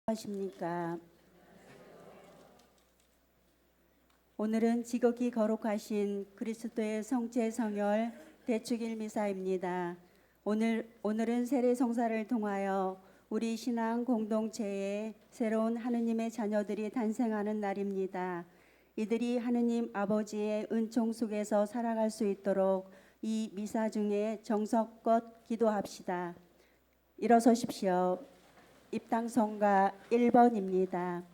하십니까? 오늘은 지극히 거룩하신 그리스도의 성체 성혈 대축일 미사입니다. 오늘은 세례 성사를 통하여 우리 신앙 공동체에 새로운 하느님의 자녀들이 탄생하는 날입니다. 이들이 하느님 아버지의 은총 속에서 살아갈 수 있도록 이 미사 중에 정성껏 기도합시다. 일어서십시오. 입당성가 1번입니다.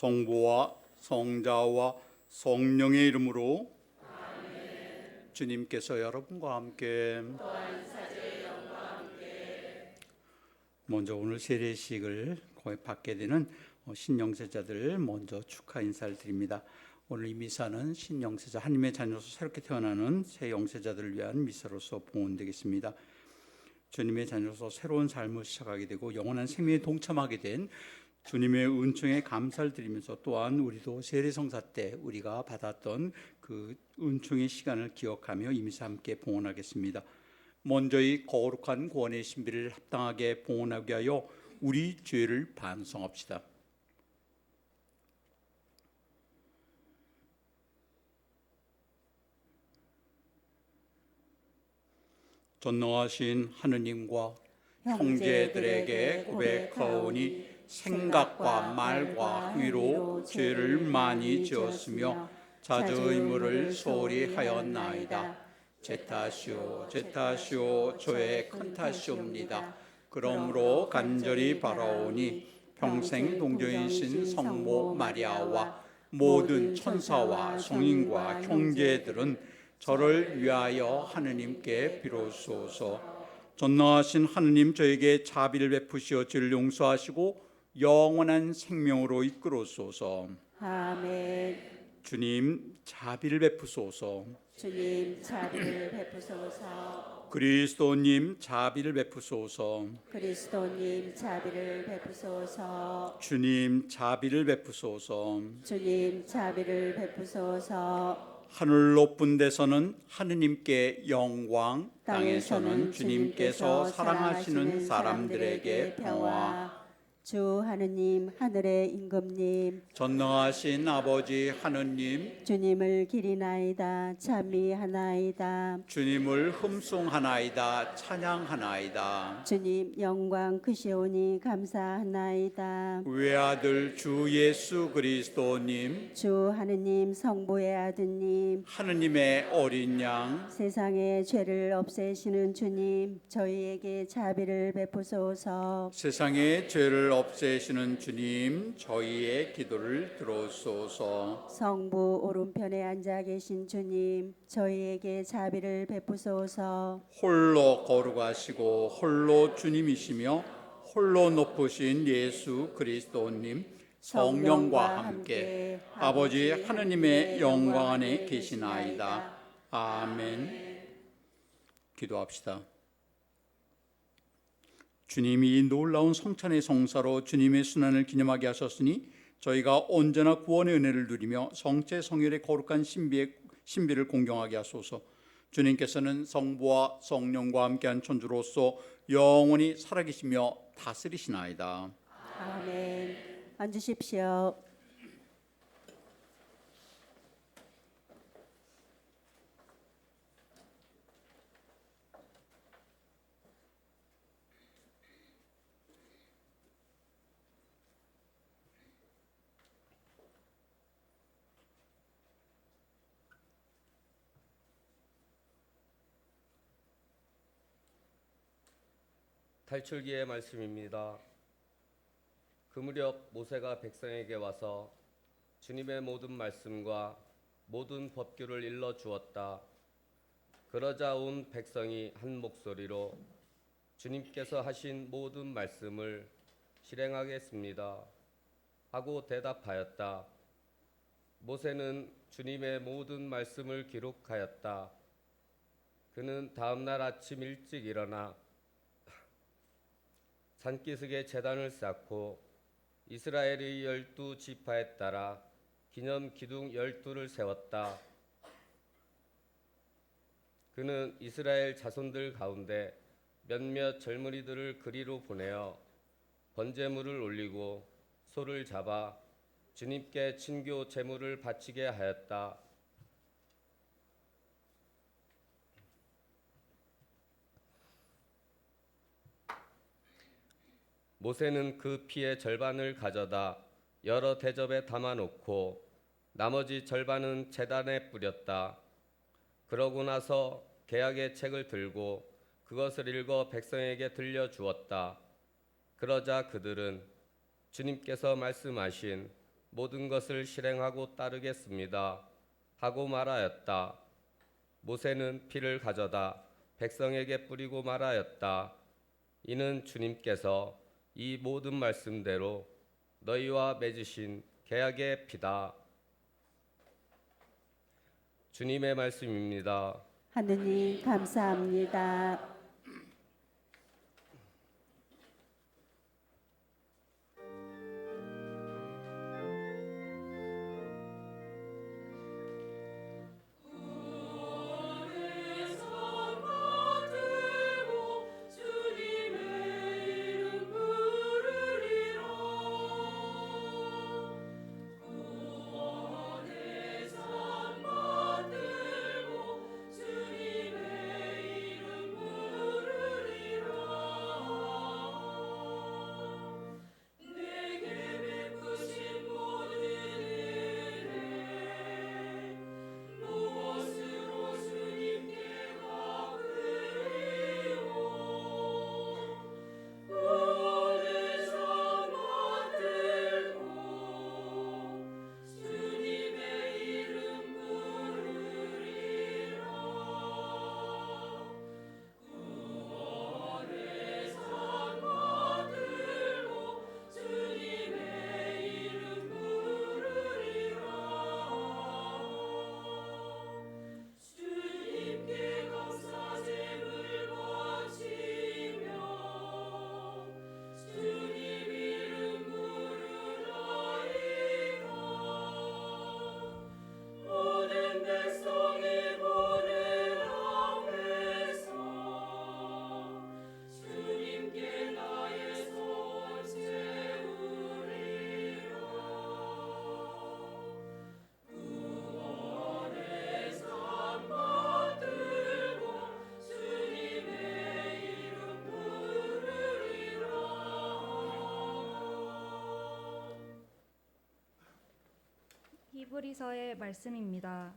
성부와 성자와 성령의 이름으로 아멘. 주님께서 여러분과 함께 또한 사제의 영과 함께 먼저 오늘 세례식을 받게 되는 신영세자들 먼저 축하 인사를 드립니다. 오늘 이 미사는 신영세자 하나님의 자녀로서 새롭게 태어나는 새 영세자들을 위한 미사로서 봉헌되겠습니다. 주님의 자녀로서 새로운 삶을 시작하게 되고 영원한 생명에 동참하게 된 주님의 은총에 감사를 드리면서 또한 우리도 세례성사 때 우리가 받았던 그 은총의 시간을 기억하며 이 미사 함께 봉헌하겠습니다. 먼저 이 거룩한 구원의 신비를 합당하게 봉헌하게 하여 우리 죄를 반성합시다. 전능하신 하느님과 형제들에게 고백하오니 생각과 말과 행위로 죄를 많이 지었으며 자주 의무를 소홀히 하였나이다. 제 탓이오 제 탓이오 저의 큰 탓이옵니다. 그러므로 간절히 바라오니 평생 동정이신 성모 마리아와 모든 천사와 성인과 형제들은 저를 위하여 하느님께 비로소서. 전능하신 하느님 저에게 자비를 베푸시어 죄를 용서하시고 영원한 생명으로 이끌어소서. 아멘. 주님 자비를 베푸소서. 주님 자비를 베푸소서. 그리스도님 자비를 베푸소서. 그리스도님 자비를 베푸소서. 주님 자비를 베푸소서. 주님 자비를 베푸소서. 하늘 높은 데서는 하느님께 영광, 땅에서는 주님께서 사랑하시는 사람들에게 평화. 주 하느님 하늘의 임금님 전능하신 아버지 하느님 주님을 기리나이다 찬미하나이다. 주님을 흠송하나이다 찬양하나이다. 주님 영광 크시오니 감사하나이다. 외아들 주 예수 그리스도님 주 하느님 성부의 아드님 하느님의 어린 양 세상의 죄를 없애시는 주님 저희에게 자비를 베푸소서. 세상의 죄를 없애시는 주님 저희의 기도를 들어소서. 성부 오른편에 앉아 계신 주님 저희에게 자비를 베푸소서. 홀로 거룩하시고 홀로 주님이시며 홀로 높으신 예수 그리스도님 성령과 함께 아버지 하느님의 영광 안에 계시나이다. 아멘. 기도합시다. 주님이 이 놀라운 성찬의 성사로 주님의 순환을 기념하게 하셨으니 저희가 언제나 구원의 은혜를 누리며 성체 성혈의 거룩한 신비를 공경하게 하소서. 주님께서는 성부와 성령과 함께한 천주로서 영원히 살아계시며 다스리시나이다. 아멘. 앉으십시오. 탈출기의 말씀입니다. 그 무렵 모세가 백성에게 와서 주님의 모든 말씀과 모든 법규를 일러 주었다. 그러자 온 백성이 한 목소리로 주님께서 하신 모든 말씀을 실행하겠습니다 하고 대답하였다. 모세는 주님의 모든 말씀을 기록하였다. 그는 다음 날 아침 일찍 일어나 산기슭에 제단을 쌓고 이스라엘의 12지파에 따라 기념 기둥 12를 세웠다. 그는 이스라엘 자손들 가운데 몇몇 젊은이들을 그리로 보내어 번제물을 올리고 소를 잡아 주님께 친교 제물을 바치게 하였다. 모세는 그 피의 절반을 가져다 여러 대접에 담아놓고 나머지 절반은 제단에 뿌렸다. 그러고 나서 계약의 책을 들고 그것을 읽어 백성에게 들려주었다. 그러자 그들은 주님께서 말씀하신 모든 것을 실행하고 따르겠습니다 하고 말하였다. 모세는 피를 가져다 백성에게 뿌리고 말하였다. 이는 주님께서 이 모든 말씀대로 너희와 맺으신 계약의 피다. 주님의 말씀입니다. 하느님 감사합니다. 히브리서의 말씀입니다.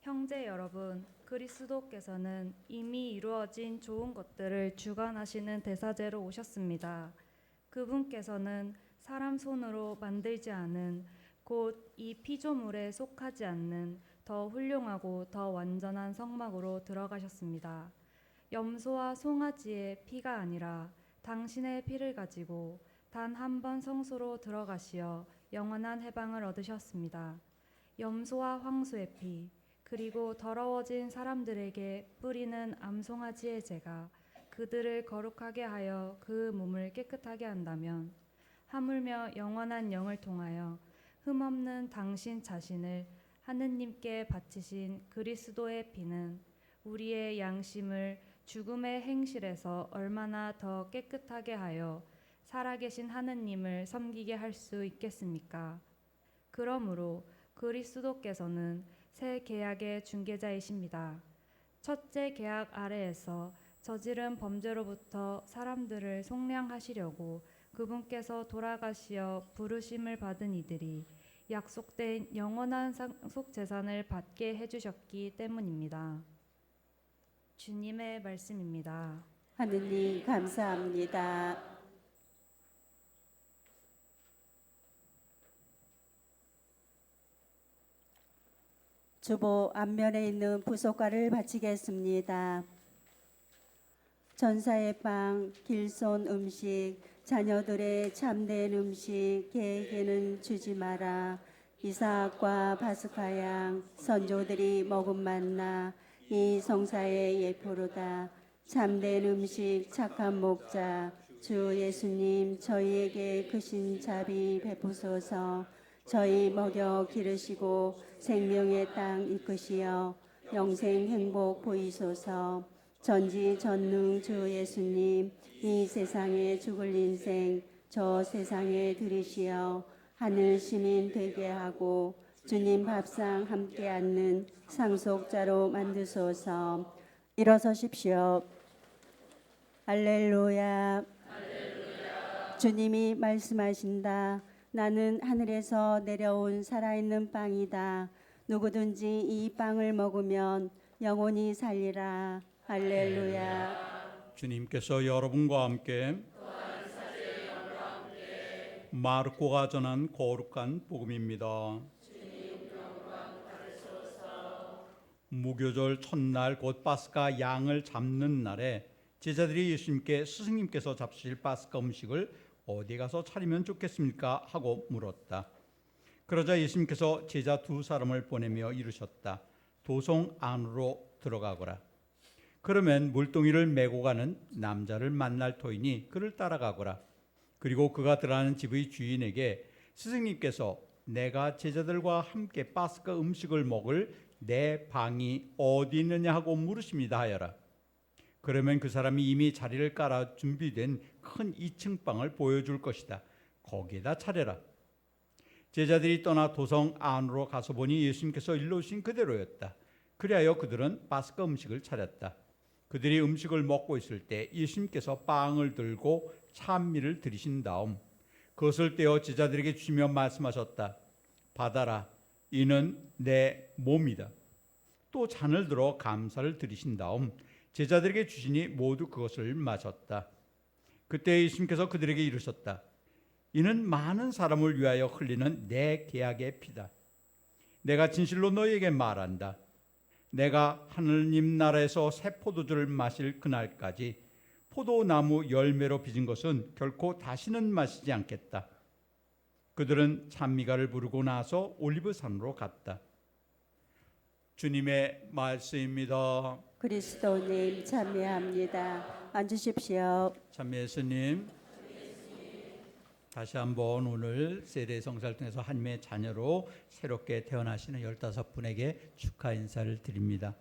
형제 여러분, 그리스도께서는 이미 이루어진 좋은 것들을 주관하시는 대사제로 오셨습니다. 그분께서는 사람 손으로 만들지 않은 곧 이 피조물에 속하지 않는 더 훌륭하고 더 완전한 성막으로 들어가셨습니다. 염소와 송아지의 피가 아니라 당신의 피를 가지고 단 한 번 성소로 들어가시어 영원한 해방을 얻으셨습니다. 염소와 황소의 피, 그리고 더러워진 사람들에게 뿌리는 암송아지의 제가 그들을 거룩하게 하여 그 몸을 깨끗하게 한다면, 하물며 영원한 영을 통하여 흠없는 당신 자신을 하느님께 바치신 그리스도의 피는 우리의 양심을 죽음의 행실에서 얼마나 더 깨끗하게 하여 살아계신 하느님을 섬기게 할 수 있겠습니까? 그러므로 그리스도께서는 새 계약의 중개자이십니다. 첫째 계약 아래에서 저지른 범죄로부터 사람들을 속량하시려고 그분께서 돌아가시어 부르심을 받은 이들이 약속된 영원한 상속 재산을 받게 해주셨기 때문입니다. 주님의 말씀입니다. 하느님 감사합니다. 주보 앞면에 있는 부속과를 바치겠습니다. 전사의 빵, 길손 음식, 자녀들의 참된 음식 개에게는 주지 마라. 이삭과 바스카 양, 선조들이 먹은 만나, 이 성사의 예포로다. 참된 음식, 착한 목자, 주 예수님 저희에게 크신 자비 베푸소서. 저희 먹여 기르시고 생명의 땅 이끄시어 영생 행복 보이소서. 전지전능 주 예수님 이 세상에 죽을 인생 저 세상에 들이시어 하늘 시민 되게 하고 주님 밥상 함께 앉는 상속자로 만드소서. 일어서십시오. 할렐루야. 주님이 말씀하신다. 나는 하늘에서 내려온 살아있는 빵이다. 누구든지 이 빵을 먹으면 영원히 살리라. 할렐루야. 주님께서 여러분과 함께 마르코가 전한 거룩한 복음입니다. 무교절 첫날 곧 파스카 양을 잡는 날에 제자들이 예수님께 스승님께서 잡수실 파스카 음식을 어디 가서 차리면 좋겠습니까? 하고 물었다. 그러자 예수님께서 제자 두 사람을 보내며 이르셨다. 도성 안으로 들어가거라. 그러면 물동이를 메고 가는 남자를 만날 터이니 그를 따라가거라. 그리고 그가 들어가는 집의 주인에게 스승님께서 내가 제자들과 함께 파스카 음식을 먹을 내 방이 어디 있느냐 하고 물으십니다 하여라. 그러면 그 사람이 이미 자리를 깔아 준비된 큰 2층 방을 보여줄 것이다. 거기에다 차려라. 제자들이 떠나 도성 안으로 가서 보니 예수님께서 일러 오신 그대로였다. 그리하여 그들은 파스카 음식을 차렸다. 그들이 음식을 먹고 있을 때 예수님께서 빵을 들고 찬미를 드리신 다음 그것을 떼어 제자들에게 주시며 말씀하셨다. 받아라. 이는 내 몸이다. 또 잔을 들어 감사를 드리신 다음 제자들에게 주시니 모두 그것을 마셨다. 그때 예수님께서 그들에게 이르셨다. 이는 많은 사람을 위하여 흘리는 내 계약의 피다. 내가 진실로 너희에게 말한다. 내가 하느님 나라에서 새 포도주를 마실 그날까지 포도나무 열매로 빚은 것은 결코 다시는 마시지 않겠다. 그들은 찬미가를 부르고 나서 올리브산으로 갔다. 주님의 말씀입니다. 그리스도님 참여합니다. 앉으십시오. 참여 예수님, 다시 한번 오늘 세례 성사를 통해서 하나님의 자녀로 새롭게 태어나시는 15분에게 축하 인사를 드립니다.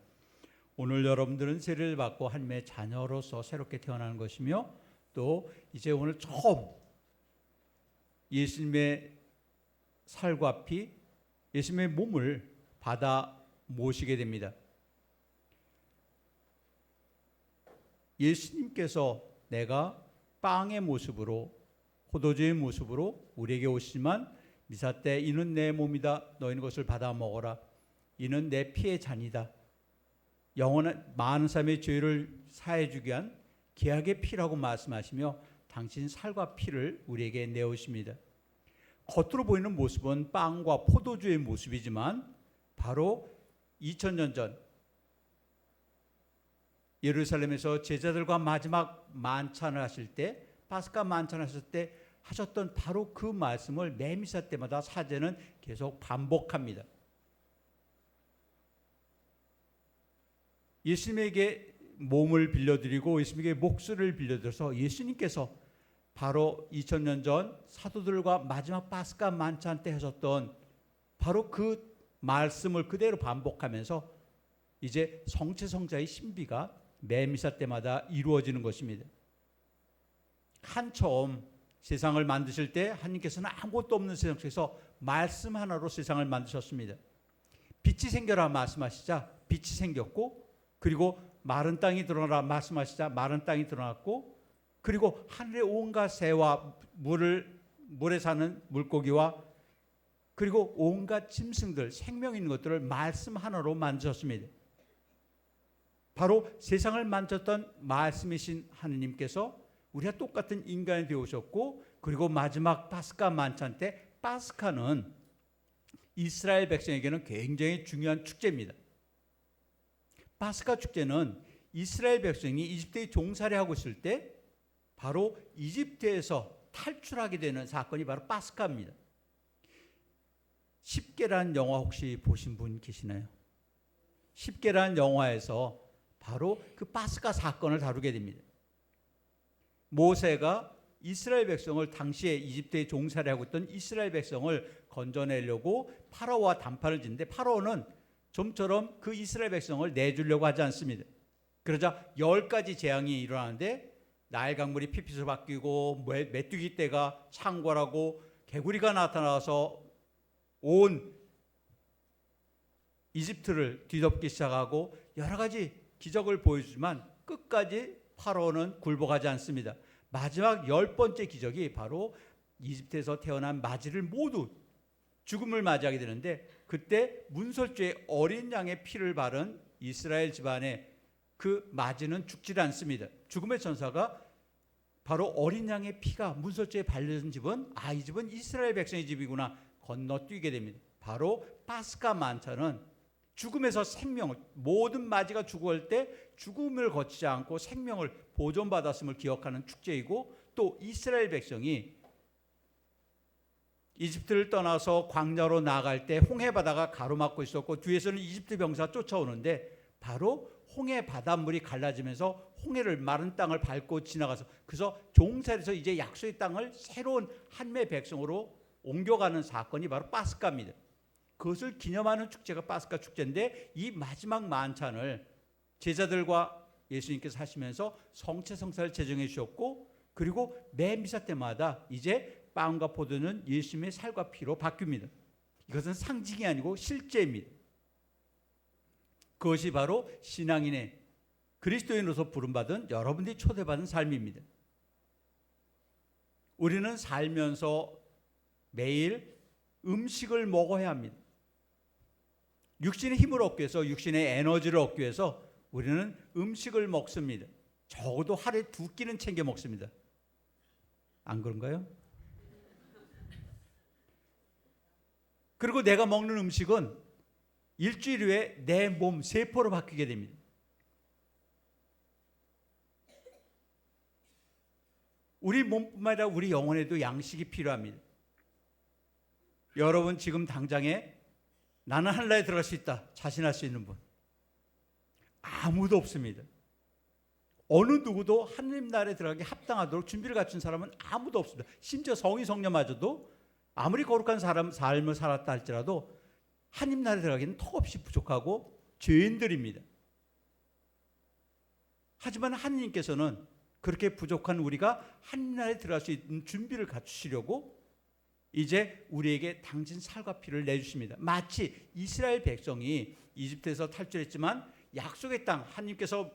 오늘 여러분들은 세례를 받고 하나님의 자녀로서 새롭게 태어나는 것이며 또 이제 오늘 처음 예수님의 살과 피, 예수님의 몸을 받아 모시게 됩니다. 예수님께서 내가 빵의 모습으로 포도주의 모습으로 우리에게 오시지만 미사 때 이는 내 몸이다. 너희는 것을 받아 먹어라. 이는 내 피의 잔이다. 영원한 많은 사람의 죄를 사해 주기 위한 계약의 피라고 말씀하시며 당신 살과 피를 우리에게 내오십니다. 겉으로 보이는 모습은 빵과 포도주의 모습이지만 바로 2000년 전 예루살렘에서 제자들과 마지막 만찬을 하실 때 파스카 만찬을 하실 때 하셨던 바로 그 말씀을 매 미사 때마다 사제는 계속 반복합니다. 예수님에게 몸을 빌려드리고 예수님에게 목소리를 빌려드려서 예수님께서 바로 2000년 전 사도들과 마지막 파스카 만찬 때 하셨던 바로 그 말씀을 그대로 반복하면서 이제 성체성자의 신비가 매 미사 때마다 이루어지는 것입니다. 한 처음 세상을 만드실 때 하나님께서는 아무것도 없는 세상 속에서 말씀 하나로 세상을 만드셨습니다. 빛이 생겨라 말씀하시자 빛이 생겼고 그리고 마른 땅이 드러나라 말씀하시자 마른 땅이 드러났고 그리고 하늘의 온갖 새와 물에 사는 물고기와 그리고 온갖 짐승들 생명 있는 것들을 말씀 하나로 만드셨습니다. 바로 세상을 만졌던 말씀이신 하느님께서 우리가 똑같은 인간이 되어오셨고, 그리고 마지막 파스카 만찬 때, 파스카는 이스라엘 백성에게는 굉장히 중요한 축제입니다. 파스카 축제는 이스라엘 백성이 이집트에 종살이하고 있을 때 바로 이집트에서 탈출하게 되는 사건이 바로 파스카입니다. 10개라는 영화 혹시 보신 분 계시나요? 10개라는 영화에서 바로 그 파스카 사건을 다루게 됩니다. 모세가 이스라엘 백성을, 당시에 이집트에 종살이하고 있던 이스라엘 백성을 건져내려고 파라오와 담판을 짓는데, 파라오는 좀처럼 그 이스라엘 백성을 내주려고 하지 않습니다. 그러자 10가지 재앙이 일어나는데, 나일 강물이 피핏으로 바뀌고, 메뚜기 떼가 창궐하고, 개구리가 나타나서 온 이집트를 뒤덮기 시작하고, 여러 가지 기적을 보여주지만 끝까지 파라오는 굴복하지 않습니다. 마지막 10번째 기적이 바로 이집트에서 태어난 마지를 모두 죽음을 맞이하게 되는데, 그때 문설주에 어린 양의 피를 바른 이스라엘 집안의 그 마지는 죽지 않습니다. 죽음의 천사가 바로 어린 양의 피가 문설주에 발려진 집은, 이 집은 이스라엘 백성의 집이구나 건너뛰게 됩니다. 바로 파스카 만찬은 죽음에서 생명을, 모든 마지가 죽어갈 때 죽음을 거치지 않고 생명을 보존받았음을 기억하는 축제이고, 또 이스라엘 백성이 이집트를 떠나서 광야로 나아갈 때 홍해 바다가 가로막고 있었고, 뒤에서는 이집트 병사가 쫓아오는데, 바로 홍해 바닷물이 갈라지면서 홍해를, 마른 땅을 밟고 지나가서, 그래서 종살에서 이제 약속의 땅을 새로운 한매 백성으로 옮겨가는 사건이 바로 파스카입니다. 그것을 기념하는 축제가 파스카 축제인데, 이 마지막 만찬을 제자들과 예수님께서 하시면서 성체성사를 제정해 주셨고, 그리고 매 미사 때마다 이제 빵과 포도는 예수님의 살과 피로 바뀝니다. 이것은 상징이 아니고 실제입니다. 그것이 바로 신앙인의, 그리스도인으로서 부름받은, 여러분들이 초대받은 삶입니다. 우리는 살면서 매일 음식을 먹어야 합니다. 육신의 힘을 얻기 위해서, 육신의 에너지를 얻기 위해서 우리는 음식을 먹습니다. 적어도 하루에 2끼는 챙겨 먹습니다. 안 그런가요? 그리고 내가 먹는 음식은 일주일 후에 내 몸 세포로 바뀌게 됩니다. 우리 몸뿐만 아니라 우리 영혼에도 양식이 필요합니다. 여러분 지금 당장에 나는 하늘나라에 들어갈 수 있다 자신할 수 있는 분 아무도 없습니다. 어느 누구도 하느님 나라에 들어가기 합당하도록 준비를 갖춘 사람은 아무도 없습니다. 심지어 성인 성녀마저도 아무리 거룩한 삶을 살았다 할지라도 하느님 나라에 들어가기는 턱없이 부족하고 죄인들입니다. 하지만 하느님께서는 그렇게 부족한 우리가 하느님 나라에 들어갈 수 있는 준비를 갖추시려고 이제 우리에게 당신 살과 피를 내주십니다. 마치 이스라엘 백성이 이집트에서 탈출했지만 약속의 땅, 하나님께서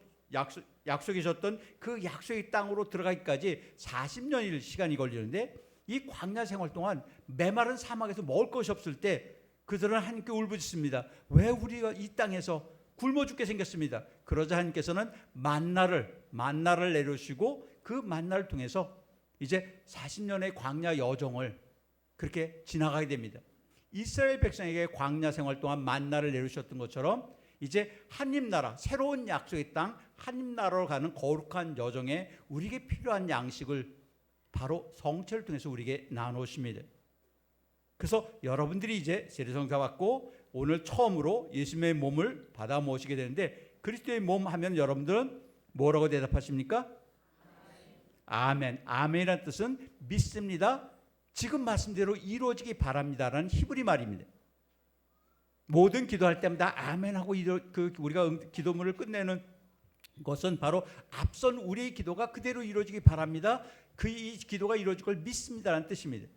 약속해 줬던 그 약속의 땅으로 들어가기까지 40년일 시간이 걸리는데, 이 광야 생활 동안 메마른 사막에서 먹을 것이 없을 때 그들은 하나님께 울부짖습니다. 왜 우리가 이 땅에서 굶어 죽게 생겼습니다. 그러자 하나님께서는 만나를 내려주시고, 그 만나를 통해서 이제 40년의 광야 여정을 그렇게 지나가게 됩니다. 이스라엘 백성에게 광야 생활 동안 만나를 내려주셨던 것처럼 이제 하나님 나라, 새로운 약속의 땅, 하나님 나라로 가는 거룩한 여정에 우리에게 필요한 양식을 바로 성체를 통해서 우리에게 나누십니다. 그래서 여러분들이 이제 세례성사 받고 오늘 처음으로 예수님의 몸을 받아 모시게 되는데, 그리스도의 몸 하면 여러분들은 뭐라고 대답하십니까? 아멘. 아멘이라는 뜻은 믿습니다, 지금 말씀대로 이루어지기 바랍니다라는 히브리 말입니다. 모든 기도할 때마다 아멘하고 우리가 기도문을 끝내는 것은 바로 앞선 우리의 기도가 그대로 이루어지기 바랍니다, 이 기도가 이루어질 걸 믿습니다라는 뜻입니다.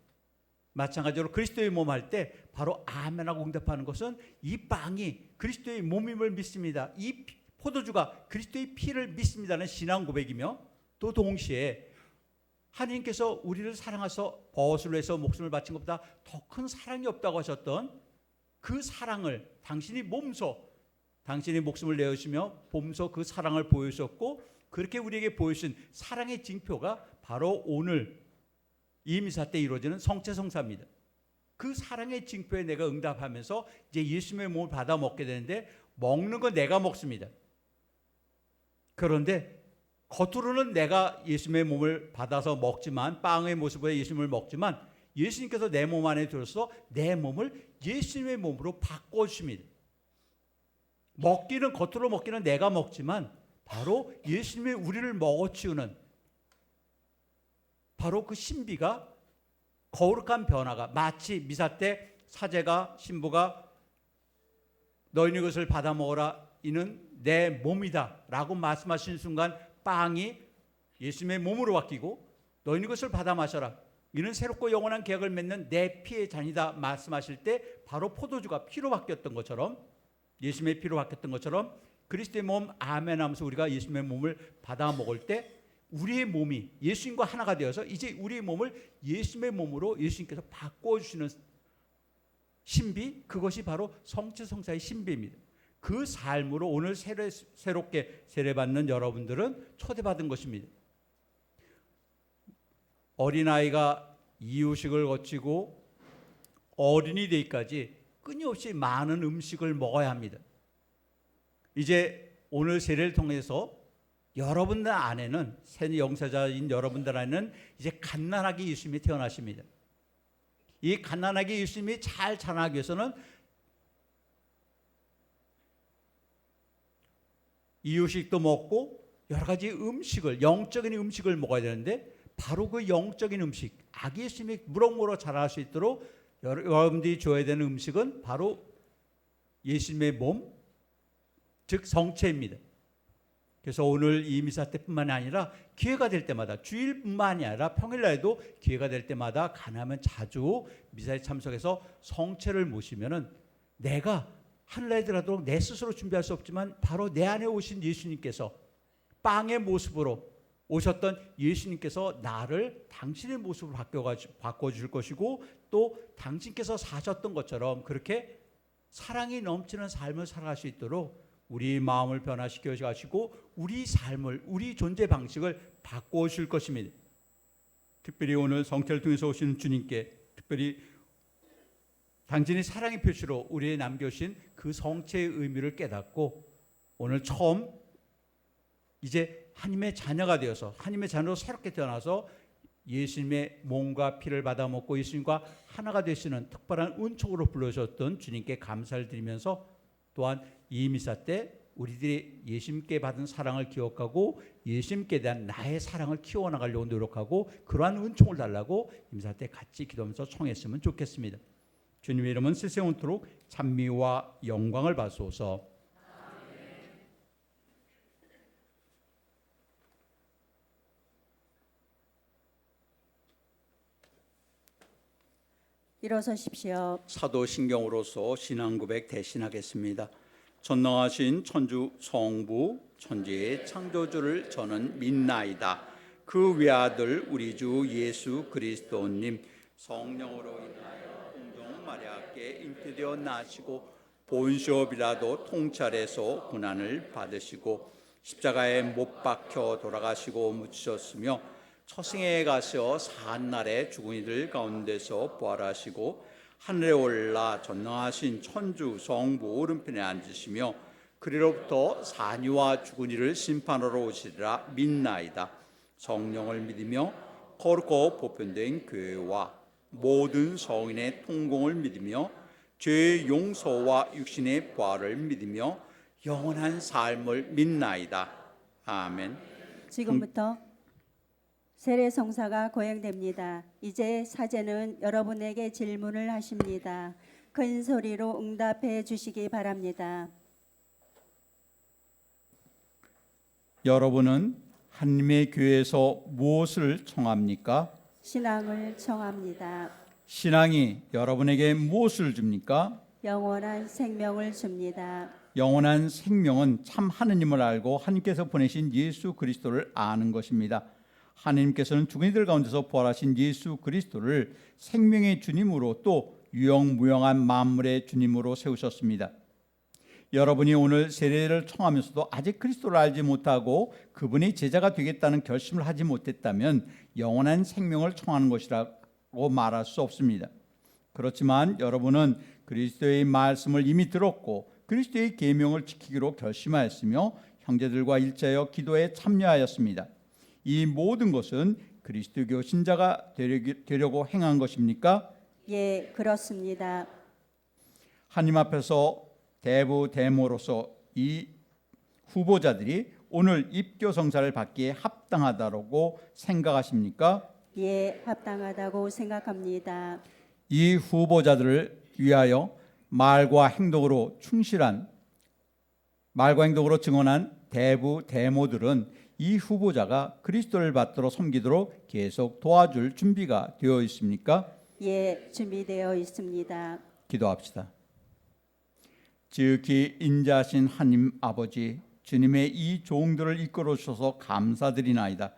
마찬가지로 그리스도의 몸 할 때 바로 아멘하고 응답하는 것은 이 빵이 그리스도의 몸임을 믿습니다, 이 포도주가 그리스도의 피를 믿습니다는 신앙 고백이며, 또 동시에 하나님께서 우리를 사랑하셔서 벗을 위해서 목숨을 바친 것보다 더 큰 사랑이 없다고 하셨던 그 사랑을 당신이 몸소 당신이 목숨을 내어주시며 보면서 그 사랑을 보여주셨고 그렇게 우리에게 보여주신 사랑의 징표가 바로 오늘 이 미사 때 이루어지는 성체성사입니다. 그 사랑의 징표에 내가 응답하면서 이제 예수님의 몸을 받아 먹게 되는데 먹는 건 내가 먹습니다. 그런데 겉으로는 내가 예수님의 몸을 받아서 먹지만 빵의 모습으로 예수님을 먹지만 예수님께서 내 몸 안에 들어서 내 몸을 예수님의 몸으로 바꿔주십니다. 먹기는 겉으로 먹기는 내가 먹지만 바로 예수님이 우리를 먹어치우는 바로 그 신비가 거룩한 변화가 마치 미사 때 사제가 신부가 너희는 이것을 받아 먹어라 이는 내 몸이다 라고 말씀하신 순간 빵이 예수님의 몸으로 바뀌고 너희는 이것을 받아 마셔라 이는 새롭고 영원한 계약을 맺는 내 피의 잔이다 말씀하실 때 바로 포도주가 피로 바뀌었던 것처럼 예수님의 피로 바뀌었던 것처럼 그리스도의 몸 아멘 하면서 우리가 예수님의 몸을 받아 먹을 때 우리의 몸이 예수님과 하나가 되어서 이제 우리의 몸을 예수님의 몸으로 예수님께서 바꿔주시는 신비, 그것이 바로 성체성사의 신비입니다. 그 삶으로 오늘 새롭게 세례받는 여러분들은 초대받은 것입니다. 어린아이가 이유식을 거치고 어른이 되기까지 끊임없이 많은 음식을 먹어야 합니다. 이제 오늘 세례를 통해서 여러분들 안에는 새 영세자인 여러분들 안에는 이제 갓난아기 예수님이 태어나십니다. 이 갓난아기 예수님이 잘 자라나기 위해서는 이유식도 먹고 여러 가지 음식을 영적인 음식을 먹어야 되는데 바로 그 영적인 음식 아기 예수님이 무럭무럭 자랄 수 있도록 여러분들이 줘야 되는 음식은 바로 예수님의 몸 즉 성체입니다. 그래서 오늘 이 미사 때뿐만이 아니라 기회가 될 때마다 주일뿐만이 아니라 평일날에도 기회가 될 때마다 가능하면 자주 미사에 참석해서 성체를 모시면은 내가 하늘나라에 들어가도록 내 스스로 준비할 수 없지만 바로 내 안에 오신 예수님께서 빵의 모습으로 오셨던 예수님께서 나를 당신의 모습으로 바꿔줄 것이고 또 당신께서 사셨던 것처럼 그렇게 사랑이 넘치는 삶을 살아갈 수 있도록 우리 마음을 변화시켜 가시고 우리 삶을 우리 존재 방식을 바꿔줄 것입니다. 특별히 오늘 성체를 통해서 오시는 주님께 특별히 당신의 사랑의 표시로 우리에 남겨주신 그 성체의 의미를 깨닫고 오늘 처음 이제 하나님의 자녀가 되어서 하나님의 자녀로 새롭게 태어나서 예수님의 몸과 피를 받아 먹고 예수님과 하나가 되시는 특별한 은총으로 불러주셨던 주님께 감사를 드리면서 또한 이 미사 때 우리들이 예수님께 받은 사랑을 기억하고 예수님께 대한 나의 사랑을 키워나가려고 노력하고 그러한 은총을 달라고 이 미사 때 같이 기도하면서 청했으면 좋겠습니다. 주님의 이름은 세세원토록 찬미와 영광을 받소서. 일어서십시오. 사도신경으로서 신앙고백 대신하겠습니다. 전능하신 천주 성부 천지의 창조주를 저는 믿나이다. 그 외아들 우리 주 예수 그리스도님 성령으로 인하여 공동 마리아께 잉태되어 나시고 본시오 빌라도 통찰에서 고난을 받으시고 십자가에 못 박혀 돌아가시고 묻히셨으며 처승에 가서 사한날에 죽은 이들 가운데서 부활하시고 하늘에 올라 전능하신 천주 성부 오른편에 앉으시며 그리로부터 사니와 죽은 이를 심판하러 오시리라 믿나이다. 성령을 믿으며 거룩하고 보편된 교회와 모든 성인의 통공을 믿으며 죄의 용서와 육신의 부활을 믿으며 영원한 삶을 믿나이다. 아멘. 지금부터 세례 성사가 거행됩니다. 이제 사제는 여러분에게 질문을 하십니다. 큰 소리로 응답해 주시기 바랍니다. 여러분은 하나님의 교회에서 무엇을 청합니까? 신앙을 청합니다. 신앙이 여러분에게 무엇을 줍니까? 영원한 생명을 줍니다. 영원한 생명은 참 하느님을 알고 하나님께서 보내신 예수 그리스도를 아는 것입니다. 하나님께서는 죽은 이들 가운데서 부활하신 예수 그리스도를 생명의 주님으로 또 유영무영한 만물의 주님으로 세우셨습니다. 여러분이 오늘 세례를 청하면서도 아직 그리스도를 알지 못하고 그분의 제자가 되겠다는 결심을 하지 못했다면 영원한 생명을 청하는 것이라고 말할 수 없습니다. 그렇지만 여러분은 그리스도의 말씀을 이미 들었고 그리스도의 계명을 지키기로 결심하였으며 형제들과 일자여 기도에 참여하였습니다. 이 모든 것은 그리스도교 신자가 되려고 행한 것입니까? 예, 그렇습니다. 하나님 앞에서 대부대모로서 이 후보자들이 오늘 입교성사를 받기에 합당하다고 생각하십니까? 예, 합당하다고 생각합니다. 이 후보자들을 위하여 말과 행동으로 증언한 대부대모들은 이 후보자가 그리스도를 받들어 섬기도록 계속 도와줄 준비가 되어 있습니까? 예, 준비되어 있습니다. 기도합시다. 지극히 인자하신 하나님 아버지, 주님의 이 종들을 이끌어 주셔서 감사드리나이다.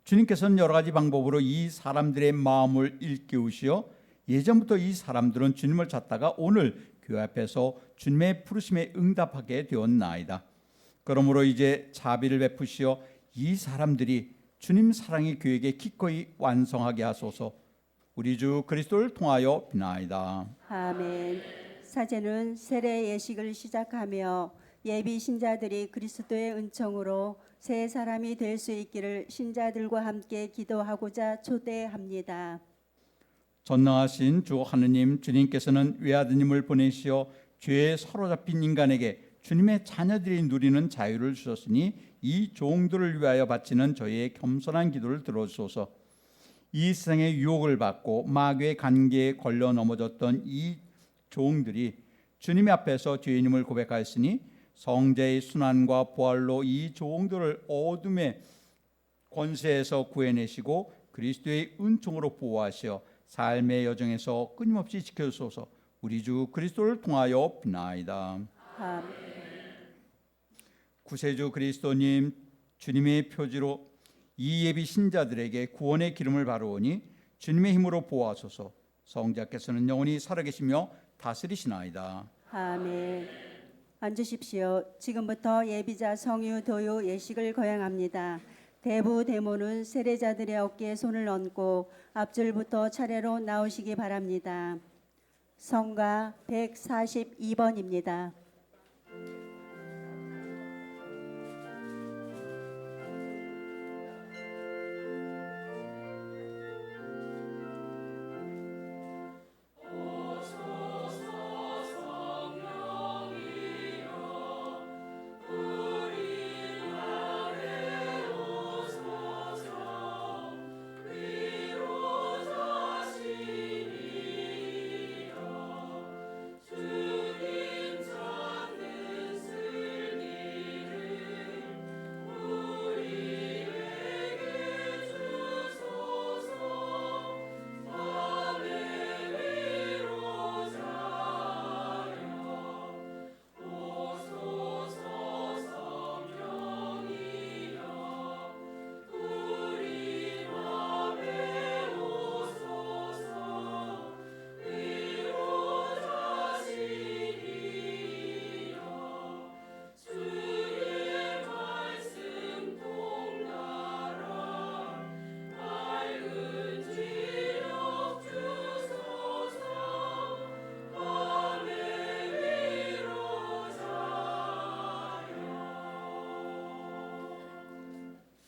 주님께서는 여러 가지 방법으로 이 사람들의 마음을 일깨우시어 예전부터 이 사람들은 주님을 찾다가 오늘 교회 앞에서 주님의 부르심에 응답하게 되었나이다. 그러므로 이제 자비를 베푸시어 이 사람들이 주님 사랑의 교회에 기꺼이 완성하게 하소서. 우리 주 그리스도를 통하여 비나이다. 아멘. 사제는 세례 예식을 시작하며 예비 신자들이 그리스도의 은총으로 새 사람이 될 수 있기를 신자들과 함께 기도하고자 초대합니다. 전능하신 주 하느님, 주님께서는 외아드님을 보내시어 죄에 사로잡힌 인간에게 주님의 자녀들이 누리는 자유를 주셨으니 이 종들을 위하여 바치는 저희의 겸손한 기도를 들어주소서. 이 세상의 유혹을 받고 마귀의 관계에 걸려 넘어졌던 이 종들이 주님 앞에서 죄인임을 고백하였으니 성자의 순환과 부활로 이 종들을 어둠의 권세에서 구해내시고 그리스도의 은총으로 보호하시어 삶의 여정에서 끊임없이 지켜주소서. 우리 주 그리스도를 통하여 비나이다. 아멘. 구세주 그리스도님, 주님의 표지로 이 예비 신자들에게 구원의 기름을 바르오니 주님의 힘으로 보호하소서. 성자께서는 영원히 살아계시며 다스리시나이다. 아멘. 앉으십시오. 지금부터 예비자 성유 도유 예식을 거행합니다. 대부대모는 세례자들의 어깨에 손을 얹고 앞줄부터 차례로 나오시기 바랍니다. 성가 142번입니다.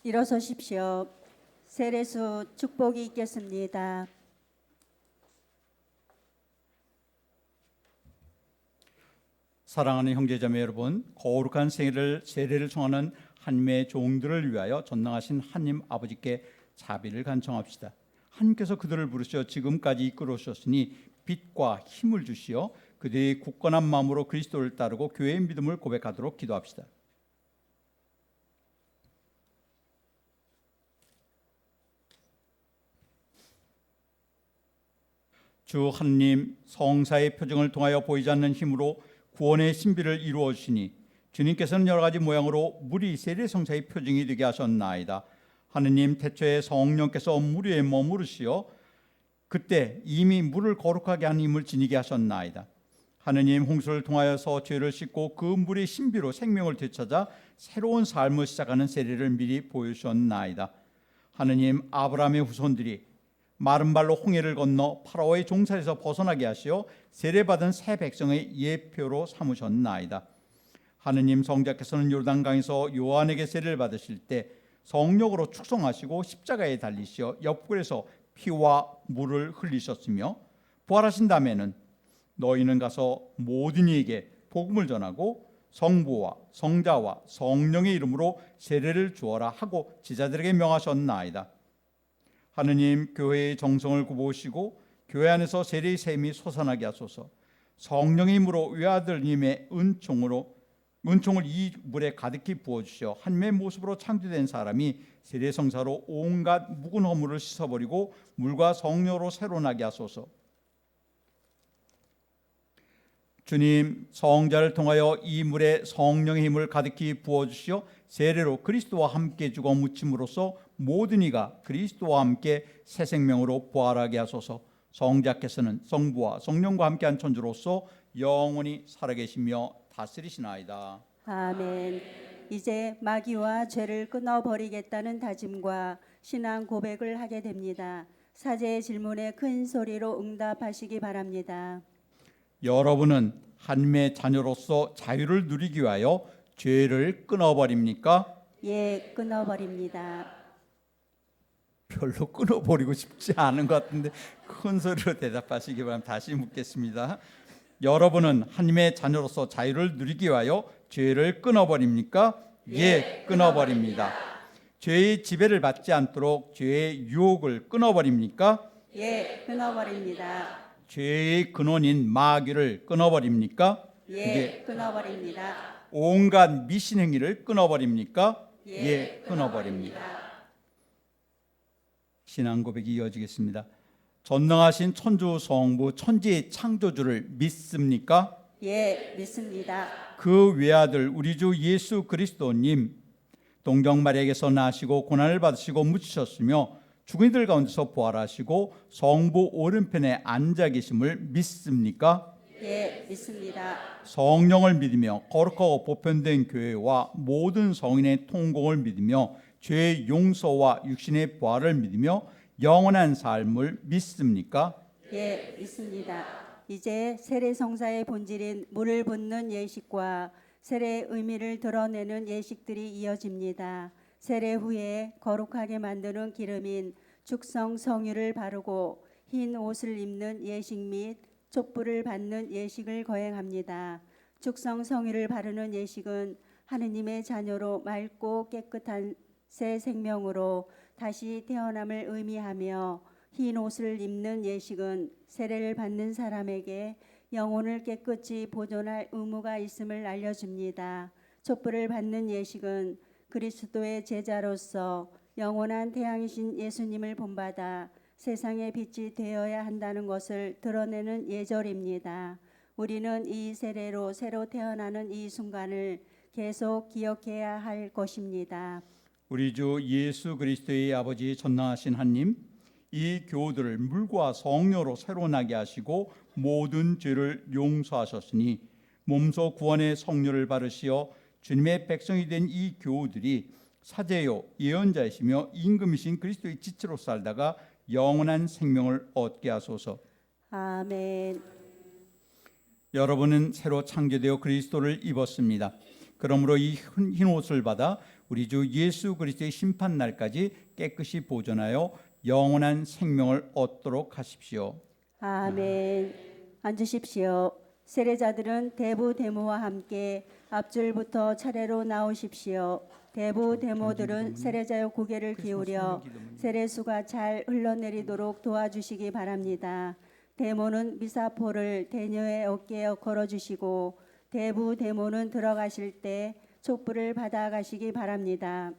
일어서십시오. 세례수 축복이 있겠습니다. 사랑하는 형제자매 여러분, 거룩한 세례를 청하는 하나님의 종들을 위하여 전능하신 하나님 아버지께 자비를 간청합시다. 하나님께서 그들을 부르셔 지금까지 이끌어 오셨으니 빛과 힘을 주시어 그들이 굳건한 마음으로 그리스도를 따르고 교회의 믿음을 고백하도록 기도합시다. 주 하느님, 성사의 표징을 통하여 보이지 않는 힘으로 구원의 신비를 이루어 주시니 주님께서는 여러 가지 모양으로 물이 세례 성사의 표징이 되게 하셨나이다. 하느님, 태초에 성령께서 물 위에 머무르시어 그때 이미 물을 거룩하게 하는 힘을 지니게 하셨나이다. 하느님 홍수를 통하여서 죄를 씻고 그 물의 신비로 생명을 되찾아 새로운 삶을 시작하는 세례를 미리 보여주셨나이다. 하느님 아브라함의 후손들이 마른 발로 홍해를 건너 파라오의 종살에서 벗어나게 하시어 세례받은 새 백성의 예표로 삼으셨나이다. 하느님 성자께서는 요르단강에서 요한에게 세례를 받으실 때 성령으로 축성하시고 십자가에 달리시어 옆굴에서 피와 물을 흘리셨으며 부활하신 다음에는 너희는 가서 모든 이에게 복음을 전하고 성부와 성자와 성령의 이름으로 세례를 주어라 하고 제자들에게 명하셨나이다. 하느님 교회의 정성을 굽으시고 교회 안에서 세례의 샘이 솟아나게 하소서. 성령의 힘으로 외아들님의 은총을 이 물에 가득히 부어주시어 하나님의 모습으로 창조된 사람이 세례성사로 온갖 묵은 허물을 씻어버리고 물과 성령으로 새로 나게 하소서. 주님 성자를 통하여 이 물에 성령의 힘을 가득히 부어주시어 세례로 그리스도와 함께 죽어 묻힘으로써 모든 이가 그리스도와 함께 새 생명으로 부활하게 하소서. 성자께서는 성부와 성령과 함께한 천주로서 영원히 살아계시며 다스리시나이다. 아멘. 이제 마귀와 죄를 끊어버리겠다는 다짐과 신앙 고백을 하게 됩니다. 사제의 질문에 큰 소리로 응답하시기 바랍니다. 여러분은 하나님의 자녀로서 자유를 누리기 위하여 죄를 끊어버립니까? 예, 끊어버립니다. 별로 끊어버리고 싶지 않은 것 같은데 큰 소리로 대답하시기 바랍니다. 다시 묻겠습니다. 여러분은 하나님의 자녀로서 자유를 누리기 위하여 죄를 끊어버립니까? 예, 끊어버립니다. 죄의 지배를 받지 않도록 죄의 유혹을 끊어버립니까? 예, 끊어버립니다. 죄의 근원인 마귀를 끊어버립니까? 예, 끊어버립니다. 온갖 미신행위를 끊어버립니까? 예, 끊어버립니다. 신앙 고백이 이어지겠습니다. 전능하신 천주 성부 천지의 창조주를 믿습니까? 예, 믿습니다. 그 외아들 우리 주 예수 그리스도님 동정 마리아에게서 나시고 고난을 받으시고 묻히셨으며 죽은 이들 가운데서 부활하시고 성부 오른편에 앉아 계심을 믿습니까? 예, 믿습니다. 성령을 믿으며 거룩하고 보편된 교회와 모든 성인의 통공을 믿으며 죄의 용서와 육신의 부활을 믿으며 영원한 삶을 믿습니까? 예, 믿습니다. 이제 세례성사의 본질인 물을 붓는 예식과 세례의 의미를 드러내는 예식들이 이어집니다. 세례 후에 거룩하게 만드는 기름인 축성 성유를 바르고 흰 옷을 입는 예식 및 촛불을 받는 예식을 거행합니다. 축성 성유를 바르는 예식은 하느님의 자녀로 맑고 깨끗한 새 생명으로 다시 태어남을 의미하며 흰 옷을 입는 예식은 세례를 받는 사람에게 영혼을 깨끗이 보존할 의무가 있음을 알려줍니다. 촛불을 받는 예식은 그리스도의 제자로서 영원한 태양이신 예수님을 본받아 세상의 빛이 되어야 한다는 것을 드러내는 예절입니다. 우리는 이 세례로 새로 태어나는 이 순간을 계속 기억해야 할 것입니다. 우리 주 예수 그리스도의 아버지 전능하신 하나님, 이 교우들을 물과 성령으로 새로 나게 하시고 모든 죄를 용서하셨으니 몸소 구원의 성료를 바르시어 주님의 백성이 된 이 교우들이 사제요 예언자이시며 임금이신 그리스도의 지체로 살다가 영원한 생명을 얻게 하소서. 아멘. 여러분은 새로 창조되어 그리스도를 입었습니다. 그러므로 이 흰 옷을 받아 우리 주 예수 그리스도의 심판 날까지 깨끗이 보존하여 영원한 생명을 얻도록 하십시오. 아멘. 앉으십시오. 세례자들은 대부 대모와 함께 앞줄부터 차례로 나오십시오. 대부 대모들은 세례자의 고개를 기울여 세례수가 잘 흘러내리도록 도와주시기 바랍니다. 대모는 미사포를 대녀의 어깨에 걸어주시고 대부 대모는 들어가실 때 촛불을 받아가시기 바랍니다.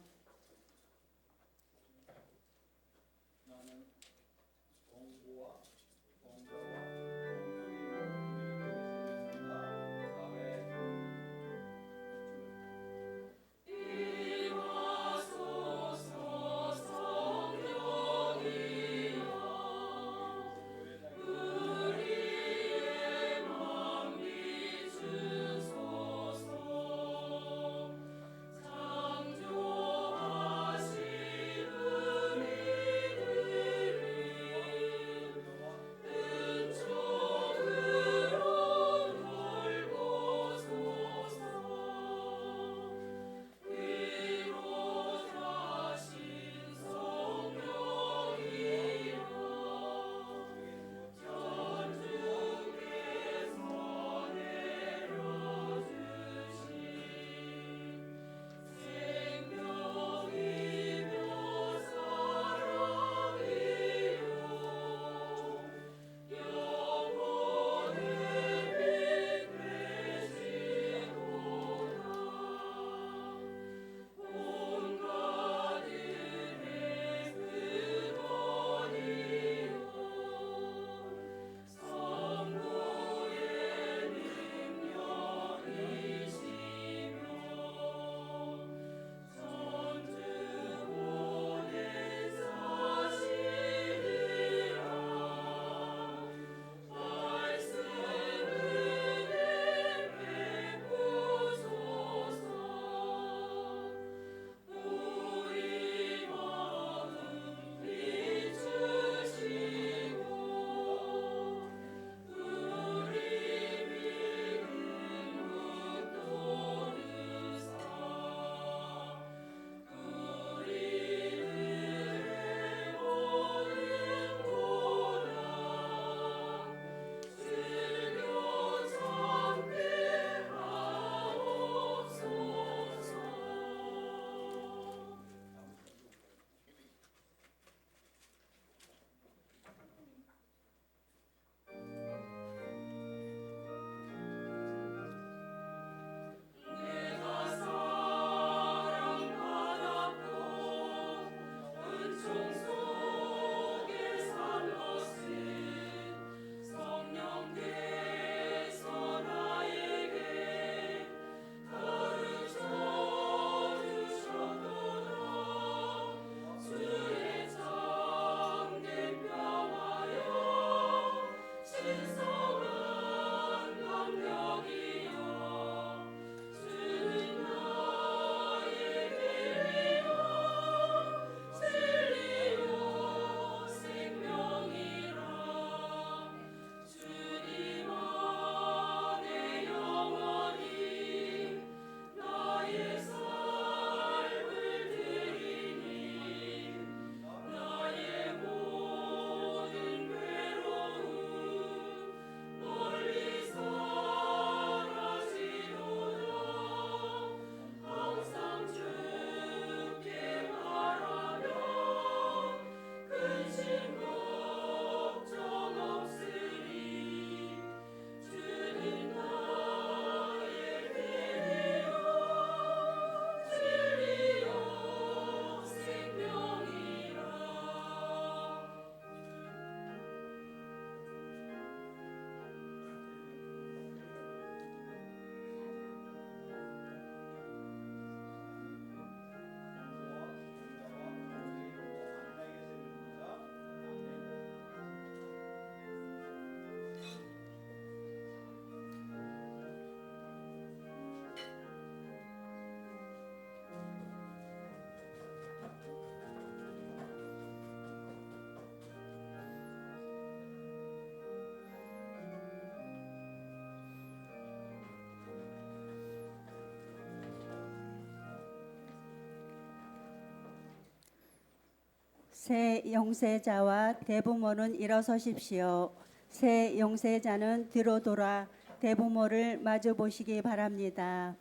새 영세자와 대부모는 일어서십시오. 새 영세자는 뒤로 돌아 대부모를 마주 보시기 바랍니다.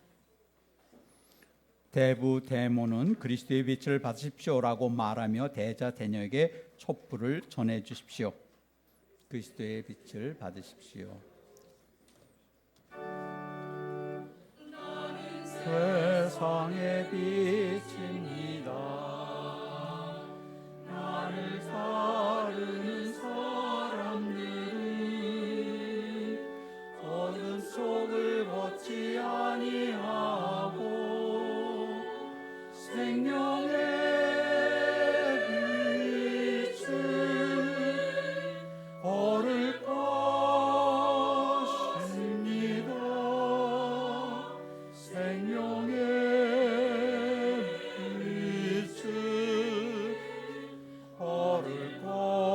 대부 대모는 그리스도의 빛을 받으십시오라고 말하며 대자 대녀에게 촛불을 전해 주십시오. 그리스도의 빛을 받으십시오. 세상의 빛입니다. 나를 따르는 사람들은 어둠 속을 걷지 아니하고 생명의 빛을 걸을 것입니다. 생명의 빛을 걸을 것입니다.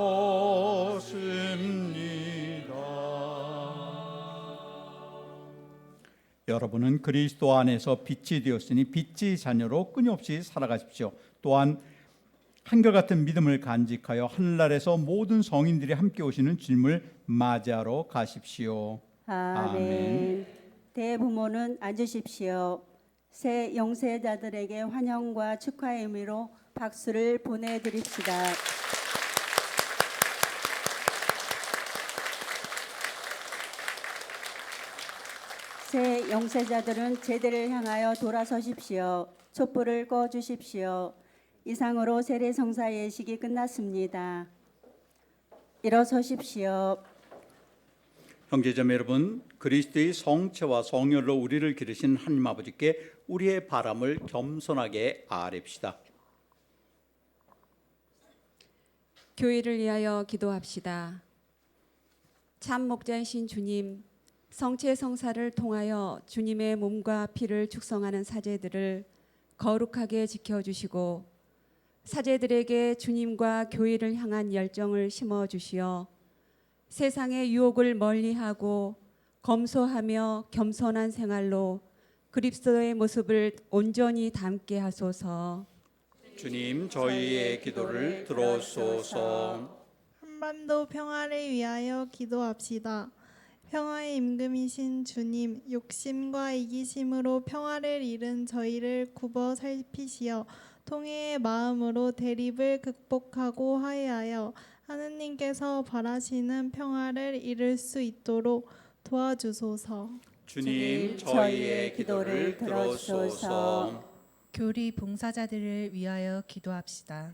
여러분은 그리스도 안에서 빛이 되었으니 빛의 자녀로 끊임없이 살아가십시오. 또한 한결같은 믿음을 간직하여 하늘나라에서 모든 성인들이 함께 오시는 주님을 맞이하러 가십시오. 아멘. 대부모는 앉으십시오. 새 영세자들에게 환영과 축하의 의미로 박수를 보내드립시다. 새 영세자들은 제대를 향하여 돌아서십시오. 촛불을 꺼주십시오. 이상으로 세례성사 예식이 끝났습니다. 일어서십시오. 형제자매 여러분, 그리스도의 성체와 성혈로 우리를 기르신 하나님 아버지께 우리의 바람을 겸손하게 아뢰읍시다. 교회를 위하여 기도합시다. 참 목자이신 주님, 성체 성사를 통하여 주님의 몸과 피를 축성하는 사제들을 거룩하게 지켜주시고 사제들에게 주님과 교회를 향한 열정을 심어주시어 세상의 유혹을 멀리하고 검소하며 겸손한 생활로 그리스도의 모습을 온전히 담게 하소서. 주님, 저희의 기도를 들어소서. 한반도 평화를 위하여 기도합시다. 평화의 임금이신 주님, 욕심과 이기심으로 평화를 잃은 저희를 굽어 살피시어 통회의 마음으로 대립을 극복하고 화해하여 하느님께서 바라시는 평화를 이룰 수 있도록 도와주소서. 주님, 저희의 기도를 들어소서. 교리 봉사자들을 위하여 기도합시다.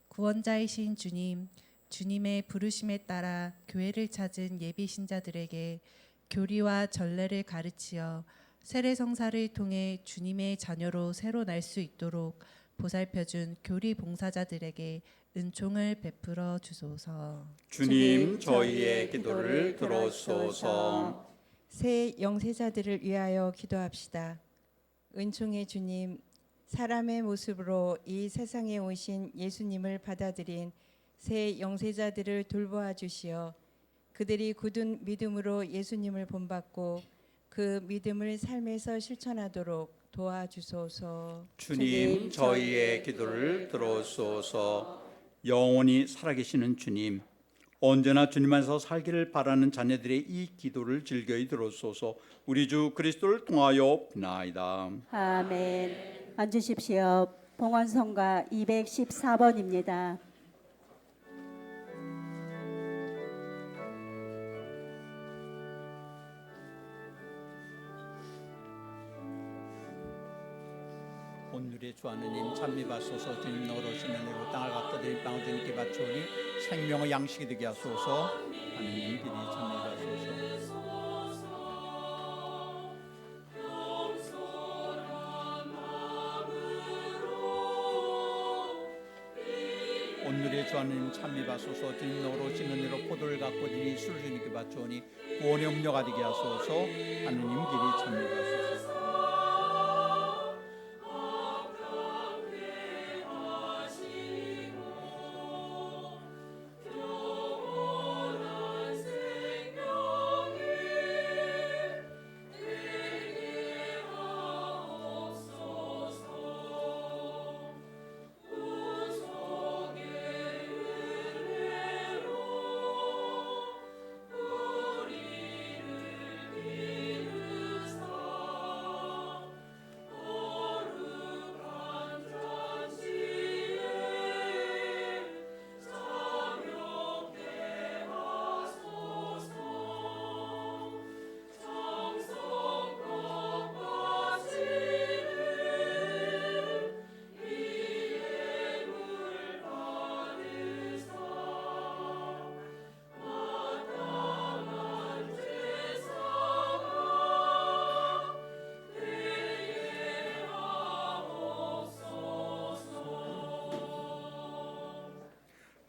구원자이신 주님, 주님의 부르심에 따라 교회를 찾은 예비 신자들에게 교리와 전례를 가르치어 세례성사를 통해 주님의 자녀로 새로 날 수 있도록 보살펴준 교리 봉사자들에게 은총을 베풀어 주소서. 주님, 저희의 기도를 들어소서. 새 영세자들을 위하여 기도합시다. 은총의 주님, 사람의 모습으로 이 세상에 오신 예수님을 받아들인 새 영세자들을 돌보아 주시어 그들이 굳은 믿음으로 예수님을 본받고 그 믿음을 삶에서 실천하도록 도와주소서. 주님, 저희의 기도를 들어소서. 영원히 살아계시는 주님, 언제나 주님 안에서 살기를 바라는 자녀들의 이 기도를 즐거이 들어소서. 우리 주 그리스도를 통하여 비나이다. 아멘. 앉으십시오. 봉헌성가 214번입니다. 온누리의 주 하느님 찬미 받소서. 주님 너로시는 애로 땅을 갖다드린 빵을 주님께 바치오니 생명의 양식이 되게 하소서. 하느님 비리 찬미 받소서. 온누리의 주 하느님 찬미 받소서. 주님 너로시는 애로 포도를 갖고 드니 술을 주님께 바치오니 구원의 음료가 되게 하소서. 하느님 길이 찬미 받소서.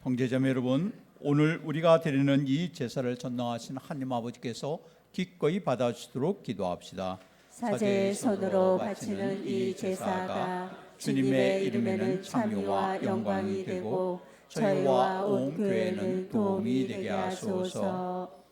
형제자매 여러분, 오늘 우리가 드리는 이 제사를 전당하신 하나님 아버지께서 기꺼이 받아주시도록 기도합시다. 사제의 손으로 바치는 이 제사가 주님의 이름에는 참여와 영광이 되고 저희와 온 교회는 도움이 되게 하소서.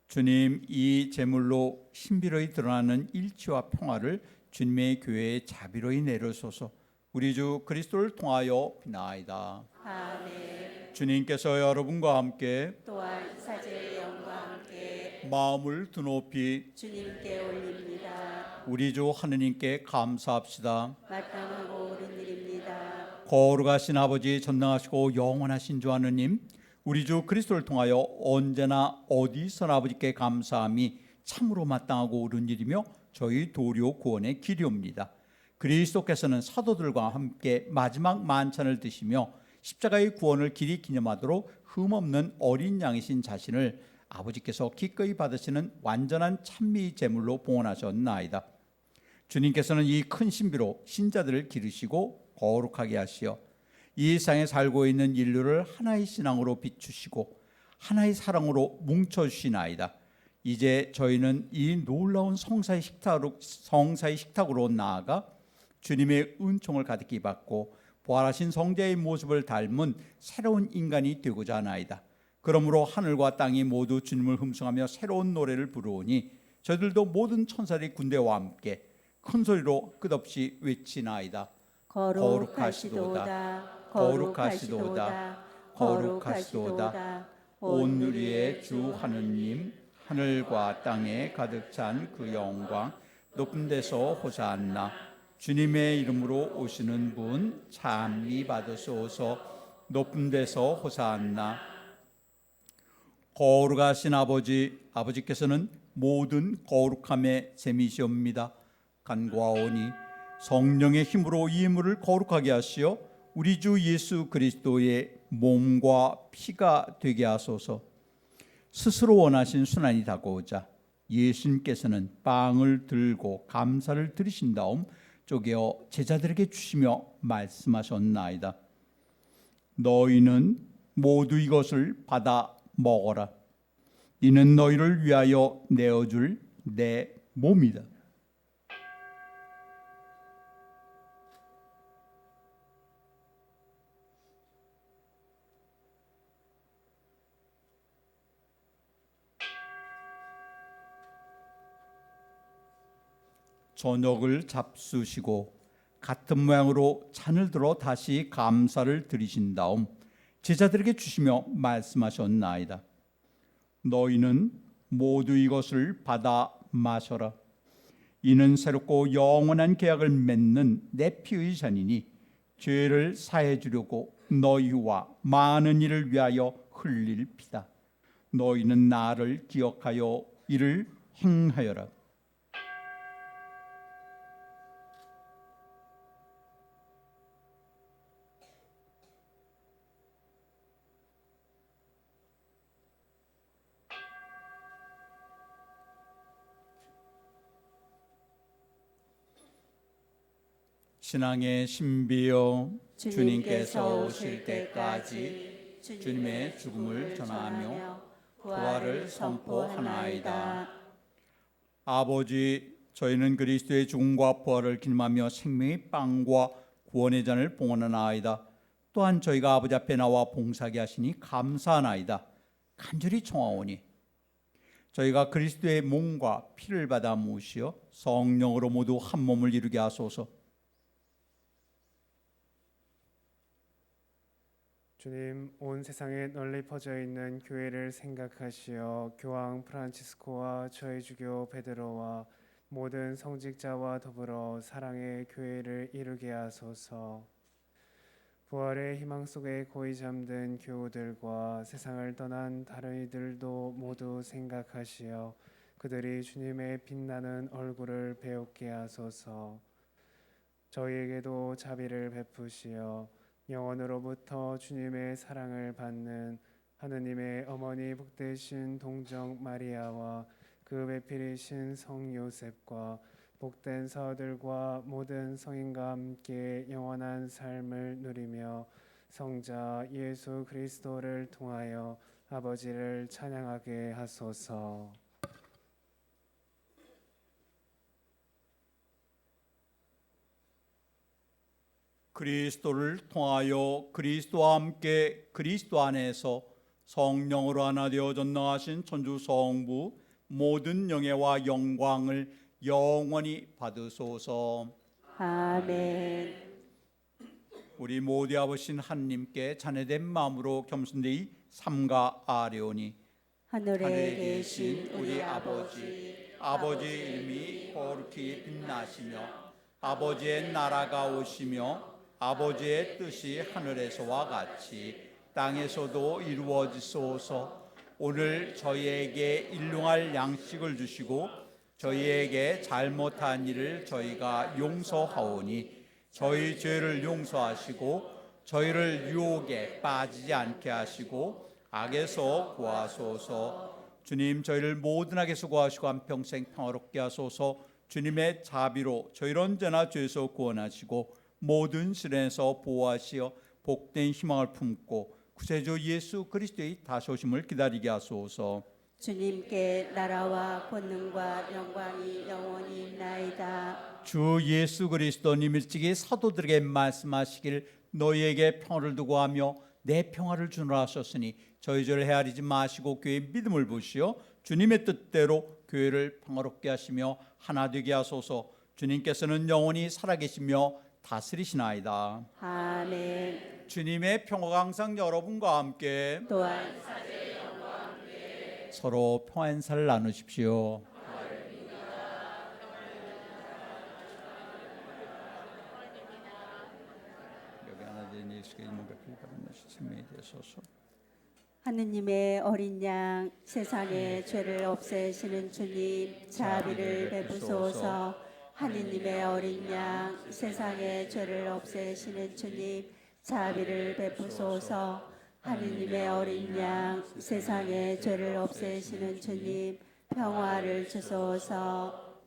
주님, 이 제물로 신비로이 드러나는 일치와 평화를 주님의 교회에 자비로이 내려소서. 우리 주 그리스도를 통하여 비나이다. 아멘. 주님께서 여러분과 함께 또한 사제의 영과 함께 마음을 드높이 주님께 올립니다. 우리 주 하느님께 감사합시다. 마땅하고 옳은 일입니다. 거룩하신 아버지, 전능하시고 영원하신 주 하느님, 우리 주 그리스도를 통하여 언제나 어디서나 아버지께 감사함이 참으로 마땅하고 옳은 일이며 저희 도료 구원의 길이옵니다. 그리스도께서는 사도들과 함께 마지막 만찬을 드시며 십자가의 구원을 길이 기념하도록 흠없는 어린 양이신 자신을 아버지께서 기꺼이 받으시는 완전한 찬미 제물로 봉헌하셨나이다. 주님께서는 이 큰 신비로 신자들을 기르시고 거룩하게 하시어 이 세상에 살고 있는 인류를 하나의 신앙으로 비추시고 하나의 사랑으로 뭉쳐주시나이다. 이제 저희는 이 놀라운 성사의 식탁으로 나아가 주님의 은총을 가득히 받고 부활하신 성자의 모습을 닮은 새로운 인간이 되고자 하나이다. 그러므로 하늘과 땅이 모두 주님을 흠숭하며 새로운 노래를 부르오니 저희들도 모든 천사들의 군대와 함께 큰 소리로 끝없이 외치나이다. 거룩하시도다. 거룩하시도다. 거룩하시도다. 온 누리의 주 하느님, 하늘과 땅에 가득 찬 그 영광, 높은 데서 호산나. 주님의 이름으로 오시는 분 찬미 받으소서. 높은 데서 호산나. 거룩하신 아버지께서는 모든 거룩함의 셈이시옵니다. 간구하오니 성령의 힘으로 이 인물을 거룩하게 하시어 우리 주 예수 그리스도의 몸과 피가 되게 하소서. 스스로 원하신 순환이 다가오자 예수님께서는 빵을 들고 감사를 드리신 다음 쪼개어 제자들에게 주시며 말씀하셨나이다. 너희는 모두 이것을 받아 먹어라. 이는 너희를 위하여 내어줄 내 몸이다. 저녁을 잡수시고 같은 모양으로 잔을 들어 다시 감사를 드리신 다음 제자들에게 주시며 말씀하셨나이다. 너희는 모두 이것을 받아 마셔라. 이는 새롭고 영원한 계약을 맺는 내 피의 잔이니 죄를 사해 주려고 너희와 많은 이를 위하여 흘릴 피다. 너희는 나를 기억하여 이를 행하여라. 신앙의 신비여, 주님께서 오실 때까지 주님의 죽음을 전하며 부활을 선포하나이다. 아버지, 저희는 그리스도의 죽음과 부활을 기념하며 생명의 빵과 구원의 잔을 봉헌하나이다. 또한 저희가 아버지 앞에 나와 봉사하게 하시니 감사하나이다. 간절히 청하오니 저희가 그리스도의 몸과 피를 받아 모시어 성령으로 모두 한 몸을 이루게 하소서. 주님, 온 세상에 널리 퍼져 있는 교회를 생각하시어 교황 프란치스코와 저희 주교 베드로와 모든 성직자와 더불어 사랑의 교회를 이루게 하소서. 부활의 희망 속에 고이 잠든 교우들과 세상을 떠난 다른 이들도 모두 생각하시어 그들이 주님의 빛나는 얼굴을 배우게 하소서. 저희에게도 자비를 베푸시어 영원으로부터 주님의 사랑을 받는 하느님의 어머니 복되신 동정 마리아와 그 배필이신 성 요셉과 복된 사들과 모든 성인과 함께 영원한 삶을 누리며 성자 예수 그리스도를 통하여 아버지를 찬양하게 하소서. 그리스도를 통하여 그리스도와 함께 그리스도 안에서 성령으로 하나 되어 전능하신 천주 성부 모든 영예와 영광을 영원히 받으소서. 아멘. 우리 모두 아버신 하느님께 자녀된 마음으로 겸손되이 삼가 아뢰오니 하늘에 계신 우리 아버지, 아버지의 이름이 거룩히 빛나시며 아버지의 나라가 오시며 아버지의 뜻이 하늘에서와 같이 땅에서도 이루어지소서. 오늘 저희에게 일용할 양식을 주시고 저희에게 잘못한 일을 저희가 용서하오니 저희 죄를 용서하시고 저희를 유혹에 빠지지 않게 하시고 악에서 구하소서. 주님, 저희를 모든 악에서 구하시고 한평생 평화롭게 하소서. 주님의 자비로 저희를 언제나 죄에서 구원하시고 모든 시련에서 보호하시어 복된 희망을 품고 구세주 예수 그리스도의 다시 오심을 기다리게 하소서. 주님께 나라와 권능과 영광이 영원히 있나이다. 주 예수 그리스도님 일찍이 사도들에게 말씀하시길 너희에게 평화를 두고 하며 내 평화를 주노라 하셨으니 저희 죄를 헤아리지 마시고 교회의 믿음을 보시어 주님의 뜻대로 교회를 평화롭게 하시며 하나 되게 하소서. 주님께서는 영원히 살아계시며 다스리시나이다. 아멘. 주님의 평화가 항상 여러분과 함께 또한 서로 평화 인사를 나누십시오. 여기 하나 된 예수께 있는 것을 받은 것이 생명이 되소서. 하느님의 어린 양 세상의 죄를 없애시는 주님 자비를 베푸소서. 하느님의 어린 양 세상의 죄를 없애시는 주님 자비를 베푸소서. 하느님의 어린 양 세상의 죄를 없애시는 주님 평화를 주소서.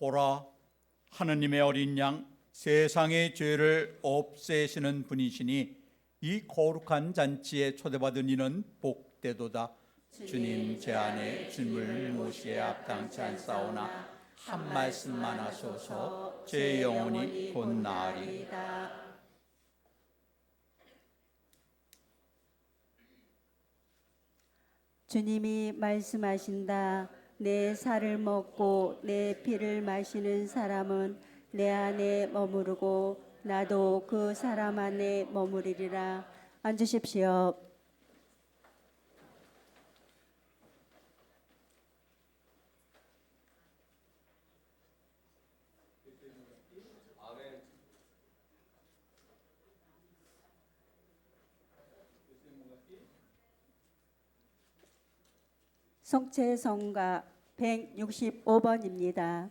보라, 하느님의 어린 양 세상의 죄를 없애시는 분이시니 이 거룩한 잔치에 초대받은 이는 복되도다. 주님, 제 안에 주님을 모시에 앞당치 않사오나 한 말씀만 하소서. 제 영혼이 곧 나으리. 주님이 말씀하신다. 내 살을 먹고 내 피를 마시는 사람은 내 안에 머무르고 나도 그 사람 안에 머무르리라. 앉으십시오. 성체성가 165번입니다.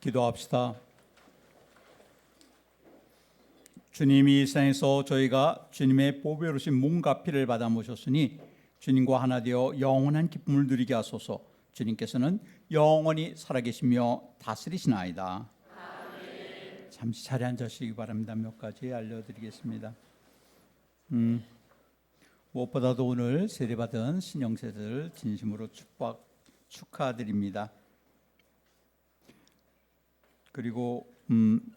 기도합시다. 주님이 이 세상에서 저희가 주님의 보배로우신 몸과 피를 받아 모셨으니 주님과 하나 되어 영원한 기쁨을 누리게 하소서. 주님께서는 영원히 살아계시며 다스리시나이다. 잠시 자리에 앉으시기 바랍니다. 몇 가지 알려드리겠습니다. 무엇보다도 오늘 세례받은 신영세들 진심으로 축하드립니다. 그리고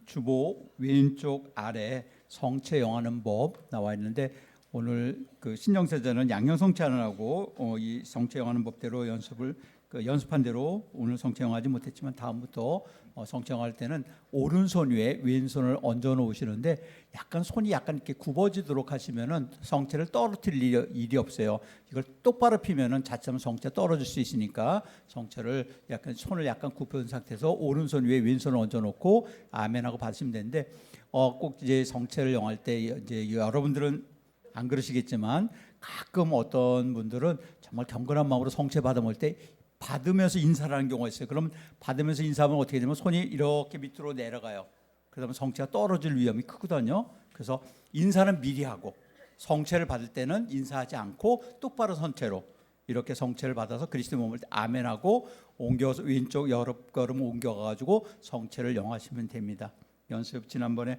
주보 왼쪽 아래 성체 영하는 법 나와 있는데 오늘 그 신영세자는 양형 성체하는 하고 이 성체 영하는 법대로 연습한 대로 오늘 성체 영하지 못했지만 다음부터 성체 영할 때는 오른손 위에 왼손을 얹어 놓으시는데 약간 손이 약간 이렇게 굽어지도록 하시면은 성체를 떨어뜨릴 일이 없어요. 이걸 똑바로 피면은 자칫하면 성체 떨어질 수 있으니까 성체를 약간 손을 약간 굽힌 상태에서 오른손 위에 왼손을 얹어 놓고 아멘하고 받으시면 되는데 꼭 이제 성체를 영할 때 이제 여러분들은 안 그러시겠지만 가끔 어떤 분들은 정말 경건한 마음으로 성체 받아 먹을 때 받으면서 인사를 하는 경우가 있어요. 그럼 받으면서 인사하면 어떻게 되냐면 손이 이렇게 밑으로 내려가요. 그러면 성체가 떨어질 위험이 크거든요. 그래서 인사는 미리 하고 성체를 받을 때는 인사하지 않고 똑바로 선 채로 이렇게 성체를 받아서 그리스도의 몸을 아멘하고 옮겨서 왼쪽 여러 걸음 옮겨가지고 성체를 영하시면 됩니다. 연습 지난번에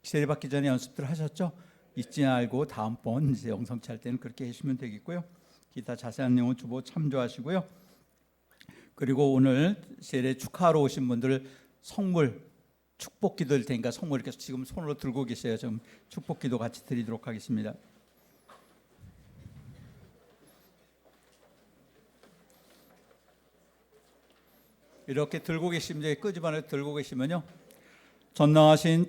세례받기 전에 연습들 하셨죠? 잊지 말고 다음번 이제 영성체 할 때는 그렇게 하시면 되겠고요. 기타 자세한 내용은 주보 참조하시고요. 그리고 오늘 세례 축하하러 오신 분들 선물 축복기도 될 테니까 선물 이렇게 지금 손으로 들고 계세요. 좀 축복기도 같이 드리도록 하겠습니다. 이렇게 들고 계시면 끄집어내 들고 계시면요. 전능하신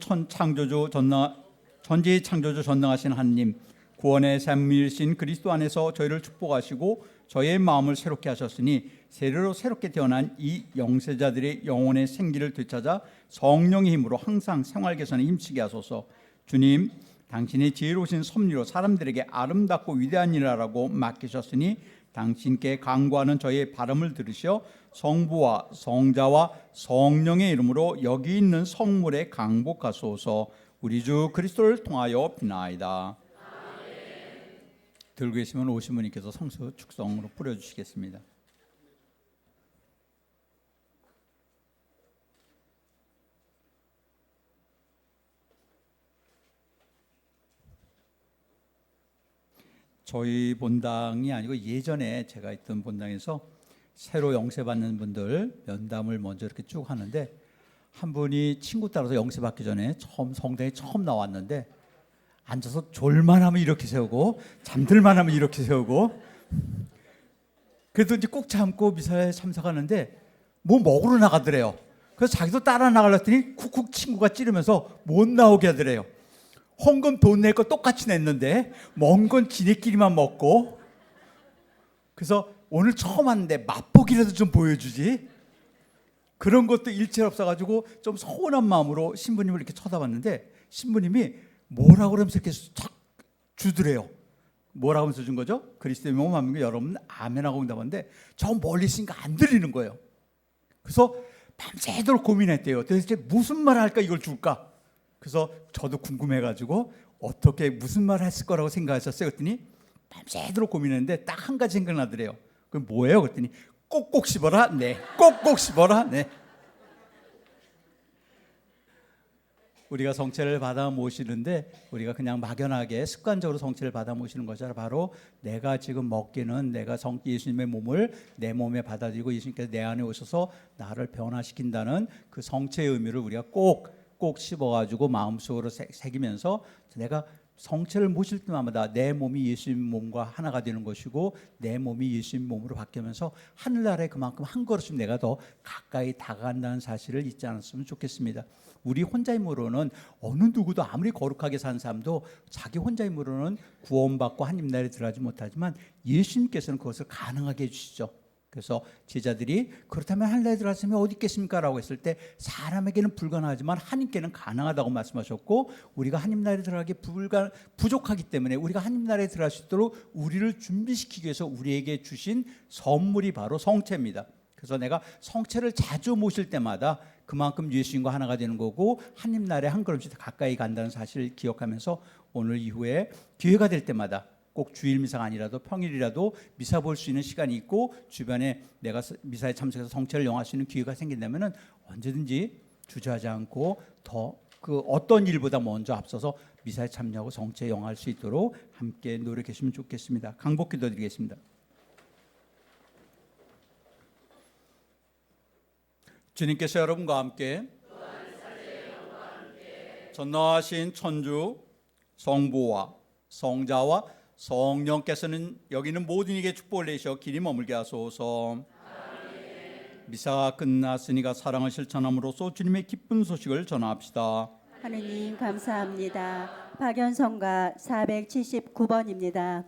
전지 창조주 전능하신 하나님 구원의 샘밀신 그리스도 안에서 저희를 축복하시고 저희의 마음을 새롭게 하셨으니 세례로 새롭게 태어난 이 영세자들의 영혼의 생기를 되찾아 성령의 힘으로 항상 생활 개선에 힘쓰게 하소서. 주님, 당신의 지혜로우신 섭리로 사람들에게 아름답고 위대한 일을 하라고 맡기셨으니 당신께 간구하는 저희의 발음을 들으시어 성부와 성자와 성령의 이름으로 여기 있는 성물에 강복하소서. 우리 주 그리스도를 통하여 비나이다. 들고 계시면 오신 분께서 성수 축성으로 뿌려주시겠습니다. 저희 본당이 아니고 예전에 제가 있던 본당에서 새로 영세받는 분들 면담을 먼저 이렇게 쭉 하는데 한 분이 친구 따라서 영세받기 전에 성당에 처음 나왔는데 앉아서 졸만하면 이렇게 세우고 잠들만하면 이렇게 세우고 그래도 이제 꼭 참고 미사에 참석하는데 뭐 먹으러 나가더래요. 그래서 자기도 따라 나가려더니 쿡쿡 친구가 찌르면서 못 나오게 하더래요. 헌금 돈 낼 거 똑같이 냈는데 먹은 건 지네끼리만 먹고. 그래서 오늘 처음 왔는데 맛보기라도 좀 보여주지. 그런 것도 일체 없어가지고 좀 서운한 마음으로 신부님을 이렇게 쳐다봤는데 신부님이 뭐라고 그러면서 이렇게 탁 주더래요. 뭐라고 하면서 준 거죠? 그리스도의 몸 하면 여러분 아멘하고 응답하는데 저 멀리 있으니까 안 들리는 거예요. 그래서 밤새도록 고민했대요. 도대체 무슨 말을 할까 이걸 줄까? 그래서 저도 궁금해가지고 어떻게 무슨 말을 했을 거라고 생각하셨어요? 그랬더니 밤새도록 고민했는데 딱 한 가지 생각나더래요. 그럼 뭐예요? 그랬더니 꼭꼭 씹어라. 네. 꼭꼭 씹어라. 네. 우리가 성체를 받아 모시는데 우리가 그냥 막연하게 습관적으로 성체를 받아 모시는 것이 바로 내가 지금 먹기는 내가 예수님의 몸을 내 몸에 받아들이고 예수님께서 내 안에 오셔서 나를 변화시킨다는 그 성체의 의미를 우리가 꼭 씹어가지고 마음속으로 새기면서 내가 성체를 모실 때마다 내 몸이 예수님 몸과 하나가 되는 것이고 내 몸이 예수님 몸으로 바뀌면서 하늘나라에 그만큼 한 걸음씩 내가 더 가까이 다가간다는 사실을 잊지 않았으면 좋겠습니다. 우리 혼자 힘으로는 어느 누구도 아무리 거룩하게 산 사람도 자기 혼자 힘으로는 구원받고 하나님 나라에 들어가지 못하지만 예수님께서는 그것을 가능하게 해주시죠. 그래서 제자들이 그렇다면 하늘나라에 들어갔으면 어디 있겠습니까? 라고 했을 때 사람에게는 불가능하지만 하나님께는 가능하다고 말씀하셨고 우리가 하나님 나라에 들어가기 부족하기 때문에 우리가 하나님 나라에 들어갈 수 있도록 우리를 준비시키기 위해서 우리에게 주신 선물이 바로 성체입니다. 그래서 내가 성체를 자주 모실 때마다 그만큼 예수님과 하나가 되는 거고 하나님 나라에 한 걸음씩 더 가까이 간다는 사실을 기억하면서 오늘 이후에 기회가 될 때마다 꼭 주일 미사가 아니라도 평일이라도 미사 볼 수 있는 시간이 있고 주변에 내가 미사에 참석해서 성체를 영할 수 있는 기회가 생긴다면은 언제든지 주저하지 않고 더 그 어떤 일보다 먼저 앞서서 미사에 참여하고 성체에 영할 수 있도록 함께 노력했으면 좋겠습니다. 강복 기도드리겠습니다. 주님께서 여러분과 함께 전능하신 천주 성부와 성자와 성령께서는 여기는 모든 이에게 축복을 내셔 길이 머물게 하소서. 미사가 끝났으니까 사랑을 실천함으로써 주님의 기쁜 소식을 전합시다. 하느님 감사합니다. 박연성가 479번입니다.